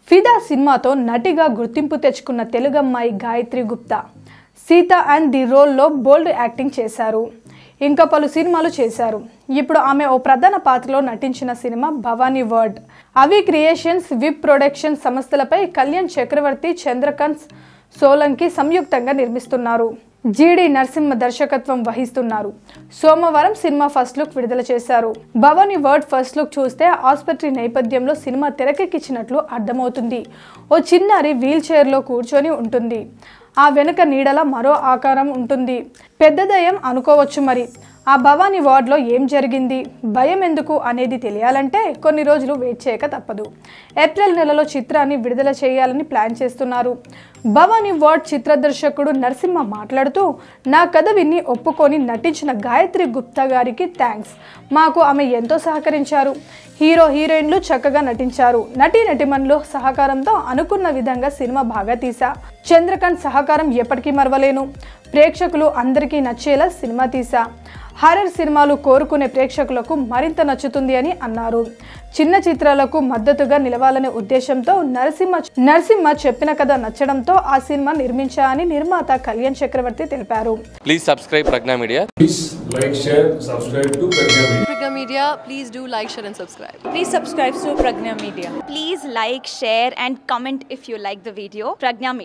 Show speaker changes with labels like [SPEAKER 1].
[SPEAKER 1] ఫిదా సినిమాతో నటిగా గుర్తింపు తెచ్చుకున్న తెలుగమ్మాయి గాయత్రి గుప్తా సీత అండ్ ది రోల్లో బోల్డ్ యాక్టింగ్ చేశారు. ఇంకా పలు సినిమాలు చేశారు. ఇప్పుడు ఆమె ఓ ప్రధాన పాత్రలో నటించిన సినిమా భవానీ వర్డ్. అవి క్రియేషన్స్, విప్ ప్రొడక్షన్ సంస్థలపై కళ్యాణ్ చక్రవర్తి, చంద్రకాంత్ సోలంకి సంయుక్తంగా నిర్మిస్తున్నారు. జీడి నరసింహ దర్శకత్వం వహిస్తున్నారు. సోమవారం సినిమా ఫస్ట్ లుక్ విడుదల చేశారు. భవానీ వర్డ్ ఫస్ట్ లుక్ చూస్తే ఆసుపత్రి నేపథ్యంలో సినిమా తెరకెక్కించినట్లు అర్థమవుతుంది. ఓ చిన్నారి వీల్ చైర్లో కూర్చొని ఉంటుంది. ఆ వెనుక నీడల మరో ఆకారం ఉంటుంది. పెద్ద దయ్యం అనుకోవచ్చు. మరి ఆ భవానీ వార్డ్లో ఏం జరిగింది, భయం ఎందుకు అనేది తెలియాలంటే కొన్ని రోజులు వెయిట్ చేయక తప్పదు. ఏప్రిల్ నెలలో చిత్రాన్ని విడుదల చేయాలని ప్లాన్ చేస్తున్నారు. భవానీ వార్డ్ చిత్ర దర్శకుడు నరసింహ మాట్లాడుతూ, నా కథ విని ఒప్పుకొని నటించిన గాయత్రి గుప్తా గారికి థ్యాంక్స్. మాకు ఆమె ఎంతో సహకరించారు. హీరో హీరోయిన్లు చక్కగా నటించారు. నటీనటిమణుల సహకారంతో అనుకున్న విధంగా సినిమా బాగా తీసా. చంద్రకాంత్ సహకారం ఎప్పటికీ మరవలేను. ప్రేక్షకులు అందరికీ నచ్చేలా సినిమా తీసా. హారర్ సినిమాలు కోరుకునే ప్రేక్షకులకు మరింత నచ్చుతుంది అని అన్నారు. చిన్న చిత్రాలకు మద్దతుగా నిలవాలనే ఉద్దేశంతో నరసింహ చెప్పిన కథ నచ్చడంతో ఆ సినిమా నిర్మించా అని నిర్మాత కళ్యాణ్ చక్రవర్తి తెలిపారు.
[SPEAKER 2] Please subscribe Pragna media.
[SPEAKER 3] Please like, share, subscribe to Pragna Media.
[SPEAKER 4] Pragna Media, please do like, share and subscribe.
[SPEAKER 5] Please subscribe to Pragna Media.
[SPEAKER 6] Please like, share and comment if you like the video. Pragna Media.